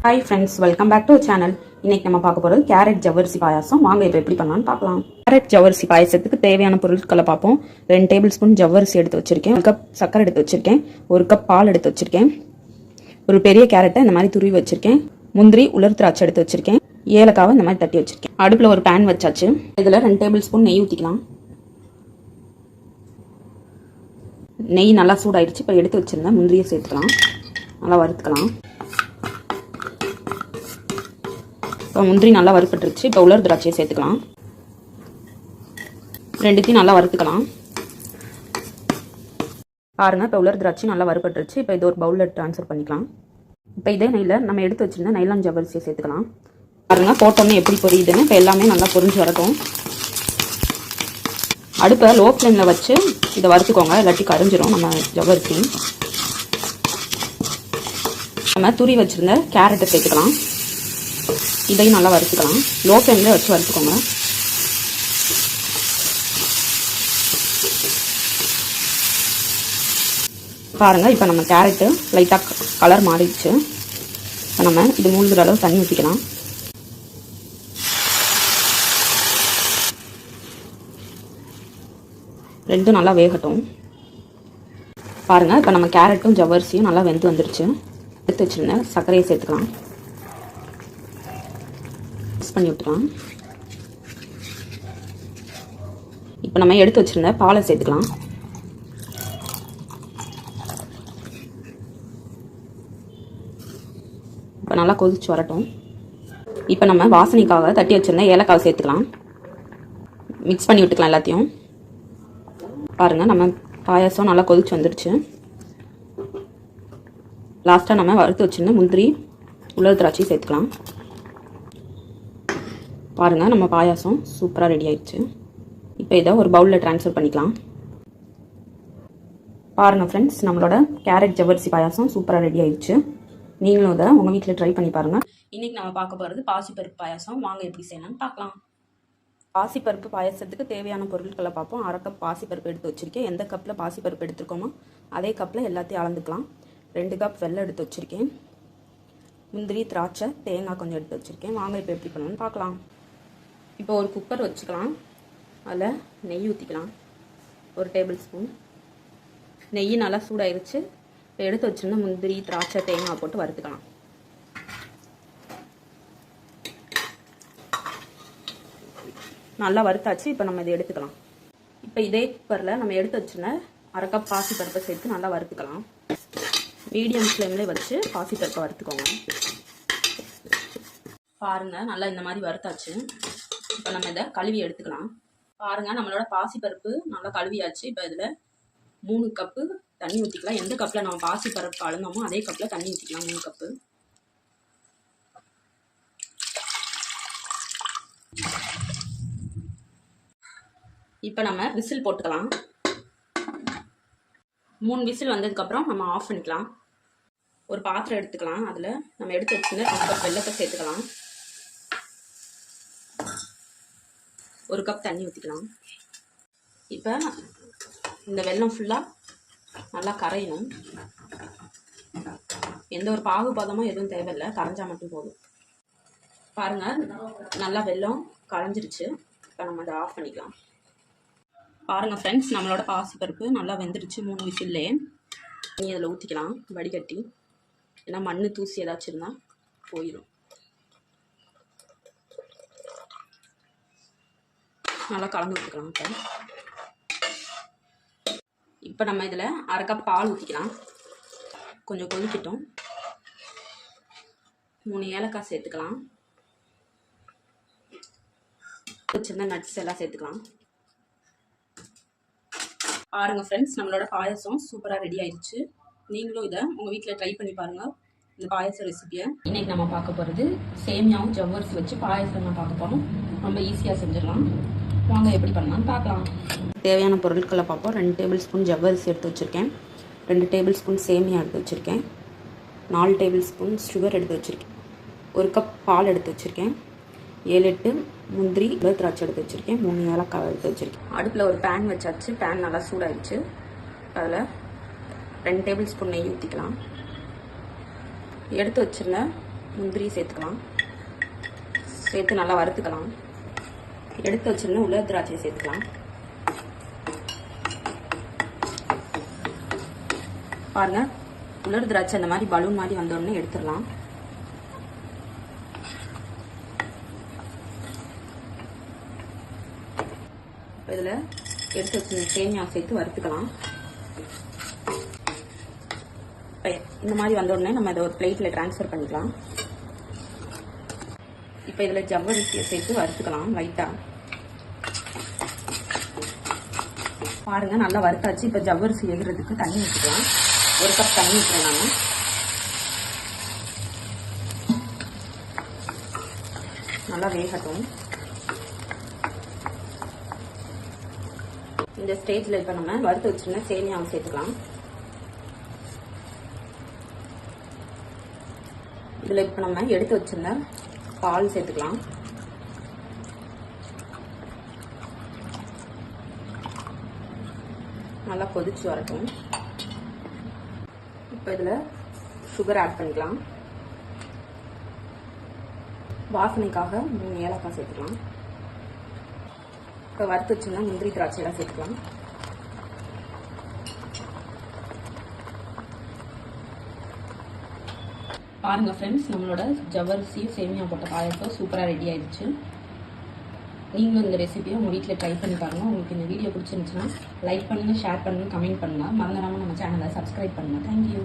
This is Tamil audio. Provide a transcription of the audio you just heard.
Hi friends, welcome back to channel. இன்னைக்கு நம்ம பார்க்க போகிறது கேரட் ஜவ்வரிசி பாயாசம். வாங்க இப்போ எப்படி பண்ணலாம்னு பார்க்கலாம். கேரட் ஜவ்வரிசி பாயாசத்துக்கு தேவையான பொருட்களை பார்ப்போம். 2 டேபிள் ஸ்பூன் ஜவ்வரிசி எடுத்து வச்சிருக்கேன், 1 கப் சக்கரை எடுத்து வச்சிருக்கேன், 1 கப் பால் எடுத்து வச்சிருக்கேன், ஒரு பெரிய கேரட்டை இந்த மாதிரி துருவி வச்சிருக்கேன், முந்திரி உலர் திராட்சை எடுத்து வச்சிருக்கேன், ஏலக்காவை இந்த மாதிரி தட்டி வச்சிருக்கேன். அடுப்பில் ஒரு பேன் வச்சாச்சு. இதில் 2 டேபிள் ஸ்பூன் நெய் ஊற்றிக்கலாம். நெய் நல்லா சூடாயிடுச்சு. இப்போ எடுத்து வச்சிருந்தேன் முந்திரியை சேர்த்துக்கலாம், நல்லா வறுத்துக்கலாம். இப்போ முந்திரி நல்லா வறுப்பட்டுருச்சு. இப்போ உலர் திராட்சையை சேர்த்துக்கலாம். ரெண்டுத்தையும் நல்லா வறுத்துக்கலாம். பாருங்கள், இப்போ உலர் திராட்சை நல்லா வறுப்பட்டுருச்சு. இப்போ இது ஒரு பவுலில் ட்ரான்ஸ்ஃபர் பண்ணிக்கலாம். இப்போ இதே நெய்யில் நம்ம எடுத்து வச்சுருந்த நைலான் ஜவ்வரிசியை சேர்த்துக்கலாம். பாருங்கள், போட்டோன்னே எப்படி பொரியுதுன்னு. இப்போ எல்லாமே நல்லா பொரிஞ்சு வரட்டும். அடுப்பை லோ ஃப்ளேமில் வச்சு இதை வறுத்துக்கோங்க, இல்லாட்டி கரைஞ்சிரும் நம்ம ஜவ்வரிசி. நம்ம துரி வச்சுருந்த கேரட்டை சேர்த்துக்கலாம். இதையும் நல்லா வறுத்துக்கலாம். லோ ஃப்ளேமில் வச்சு வறுத்துக்கோங்க. பாருங்கள், இப்போ நம்ம கேரட்டு லைட்டாக கலர் மாறிடுச்சு. இப்போ நம்ம இது மூழ்கிற அளவு தண்ணி ஊற்றிக்கலாம். ரெண்டும் நல்லா வேகட்டும். பாருங்கள், இப்போ நம்ம கேரட்டும் ஜவ்வரிசியும் நல்லா வெந்து வந்துருச்சு. எடுத்து வச்சுருந்தேன் சர்க்கரையை சேர்த்துக்கலாம். மிக்ஸ் பண்ணி விட்டுக்கலாம். இப்போ நம்ம எடுத்து வச்சிருந்த பாலை சேர்த்துக்கலாம். இப்போ நல்லா கொதிச்சு வரட்டும். இப்போ நம்ம வாசனைக்காக தட்டி வச்சிருந்த ஏலக்காவை சேர்த்துக்கலாம். மிக்ஸ் பண்ணி விட்டுக்கலாம் எல்லாத்தையும். பாருங்கள், நம்ம பாயாசம் நல்லா கொதிச்சு வந்துடுச்சு. லாஸ்ட்டாக நம்ம வறுத்து வச்சிருந்த முந்திரி உலர் திராட்சை சேர்த்துக்கலாம். பாருங்கள், நம்ம பாயாசம் சூப்பராக ரெடி ஆயிடுச்சு. இப்போ இதை ஒரு பவுலில் ட்ரான்ஸ்ஃபர் பண்ணிக்கலாம். பாருங்கள் ஃப்ரெண்ட்ஸ், நம்மளோட கேரட் ஜவ்வரிசி பாயாசம் சூப்பராக ரெடி ஆயிடுச்சு. நீங்களும் இதை உங்கள் வீட்டில் ட்ரை பண்ணி பாருங்கள். இன்றைக்கி நம்ம பார்க்க போகிறது பாசிப்பருப்பு பாயாசம். வாங்க எப்படி செய்யலாம்னு பார்க்கலாம். பாசிப்பருப்பு பாயாசத்துக்கு தேவையான பொருட்களை பார்ப்போம். 1/2 கப் பாசிப்பருப்பு எடுத்து வச்சுருக்கேன். எந்த கப்பில் பாசிப்பருப்பு எடுத்துருக்கோமோ அதே கப்பில் எல்லாத்தையும் அளந்துக்கலாம். 2 கப் வெல்லம் எடுத்து வச்சுருக்கேன். முந்திரி திராட்சை தேங்காய் கொஞ்சம் எடுத்து வச்சுருக்கேன். வாங்க இப்போ எப்படி பண்ணணும்னு பார்க்கலாம். இப்போ ஒரு குக்கர் வச்சுக்கலாம். அதில் நெய் ஊற்றிக்கலாம். 1 டேபிள் ஸ்பூன் நெய் நல்லா சூடாயிருச்சு. இப்போ எடுத்து வச்சுருந்தா முந்திரி திராட்சை தேங்காய் போட்டு வறுத்துக்கலாம். நல்லா வறுத்தாச்சு. இப்போ நம்ம இதை எடுத்துக்கலாம். இப்போ இதே குக்கரில் நம்ம எடுத்து வச்சுருந்த 1/2 கப் பாசிப்பருப்பை சேர்த்து நல்லா வறுத்துக்கலாம். மீடியம் ஃப்ளேம்லேயே வச்சு பாசிப்பருப்பை வறுத்துக்கோங்க. பாருங்கள், நல்லா இந்த மாதிரி வறுத்தாச்சு. இப்போ நம்ம இதை கழுவி எடுத்துக்கலாம். பாருங்கள், நம்மளோட பாசிப்பருப்பு நல்லா கழுவியாச்சு. இப்போ இதில் 3 கப்பு தண்ணி ஊற்றிக்கலாம். எந்த கப்பில் நம்ம பாசிப்பருப்பு அளந்தோமோ அதே கப்பில் தண்ணி ஊற்றிக்கலாம். 3 கப்பு. இப்போ நம்ம விசில் போட்டுக்கலாம். 3 விசில் வந்ததுக்கப்புறம் நம்ம ஆஃப் பண்ணிக்கலாம். ஒரு பாத்திரம் எடுத்துக்கலாம். அதில் நம்ம எடுத்து வச்சுருந்த 1 கப் வெல்லத்தை சேர்த்துக்கலாம். 1 கப் தண்ணி ஊற்றிக்கலாம். இப்போ இந்த வெல்லம் ஃபுல்லாக நல்லா கரையணும். எந்த ஒரு பாகுபாதமும் எதுவும் தேவையில்லை, கரைஞ்சால் மட்டும் போதும். பாருங்கள், நல்லா வெல்லம் கரைஞ்சிருச்சு. இப்போ நம்ம அதை ஆஃப் பண்ணிக்கலாம். பாருங்கள் ஃப்ரெண்ட்ஸ், நம்மளோட பாசிப்பருப்பு நல்லா வெந்துடுச்சு. 3 விசில்லையே தண்ணி அதில் ஊற்றிக்கலாம் வடிகட்டி. ஏன்னா மண் தூசி ஏதாச்சும் இருந்தால் போயிடும். நல்லா கலந்து ஊற்றிக்கலாம். இப்போ நம்ம இதில் 1/2 கப் பால் ஊற்றிக்கலாம். கொஞ்சம் கொதிக்கட்டும். 3 ஏலக்காய் சேர்த்துக்கலாம். வச்சிருந்த நட்ஸ் எல்லாம் சேர்த்துக்கலாம். பாருங்கள் ஃப்ரெண்ட்ஸ், நம்மளோட பாயசம் சூப்பராக ரெடி ஆயிடுச்சு. நீங்களும் இதை உங்கள் வீட்டில் ட்ரை பண்ணி பாருங்கள், இந்த பாயச ரெசிபியை. இன்றைக்கி நம்ம பார்க்க போகிறது சேமியாவும் ஜவ்வரிசி வச்சு பாயசம் தான் பார்க்க போகிறோம். ரொம்ப ஈஸியாக செஞ்சிடலாம். வாங்க எப்படி பண்ணலாம்னு பார்க்கலாம். தேவையான பொருட்களை பார்ப்போம். 2 டேபிள் ஸ்பூன் ஜவ்வரிசி எடுத்து வச்சுருக்கேன். 2 டேபிள் ஸ்பூன் சேமியா எடுத்து வச்சுருக்கேன். 4 டேபிள் ஸ்பூன் சுகர் எடுத்து வச்சுருக்கேன். 1 கப் பால் எடுத்து வச்சுருக்கேன். 7-8 முந்திரி திராட்சை எடுத்து வச்சுருக்கேன். 3 ஏலக்காய் எடுத்து வச்சுருக்கேன். அடுப்பில் ஒரு பேன் வச்சாச்சு. பேன் நல்லா சூடாயிடுச்சு. அதில் 2 டேபிள் ஸ்பூன் நெய் ஊற்றிக்கலாம். எடுத்து வச்சுருந்தேன் முந்திரி சேர்த்துக்கலாம். சேர்த்து நல்லா வறுத்துக்கலாம். எடுத்து வச்சிருந்தா உலர் திராட்சையை சேர்த்துக்கலாம். பாருங்க, உலர் திராட்சை இந்த மாதிரி பலூன் மாதிரி வந்தோடனே எடுத்துடலாம். இதில் எடுத்து வச்சு சேமியா சேர்த்து வறுத்துக்கலாம். இந்த மாதிரி வந்தோடனே நம்ம இதை ஒரு பிளேட்டில் ட்ரான்ஸ்ஃபர் பண்ணிக்கலாம். இப்போ இதில் ஜவ்வரிசியை சேர்த்து வறுத்துக்கலாம் லைட்டாக. பாருங்க, நல்லா வறுத்தாச்சு. இப்போ ஜவ்வரிசி வேகிறதுக்கு தண்ணி ஊற்றிக்கலாம். 1 கப் தண்ணி ஊற்றுறேன் நான். நல்லா வேகட்டும். இந்த ஸ்டேஜில் இப்போ நம்ம வறுத்து வச்சுருந்த சேமியாவை சேர்த்துக்கலாம். இதில் இப்போ நம்ம எடுத்து வச்சிருந்த பால் சேர்த்துக்கலாம். நல்லா கொதிச்சு வரட்டும். இப்போ இதில் சுகர் ஆட் பண்ணிக்கலாம். வாசனைக்காக 3 ஏலக்காய் சேர்த்துக்கலாம். இப்போ வறுத்து வச்சுருந்தா முந்திரி திராட்சையெல்லாம் சேர்த்துக்கலாம். பாருங்கள் ஃப்ரெண்ட்ஸ், நம்மளோட ஜவ்வரிசி சேமியா போட்ட பாயாசம் சூப்பராக ரெடி ஆயிடுச்சு. நீங்களும் இந்த ரெசிபியை உங்கள் வீட்டில் ட்ரை பண்ணி பாருங்கள். உங்களுக்கு இந்த வீடியோ பிடிச்சிருந்துச்சுன்னா லைக் பண்ணுங்கள், ஷேர் பண்ணுங்கள், கமெண்ட் பண்ணுங்கள். மறந்துடாமல் நம்ம சேனலை சப்ஸ்கிரைப் பண்ணுங்கள். தேங்க்யூ.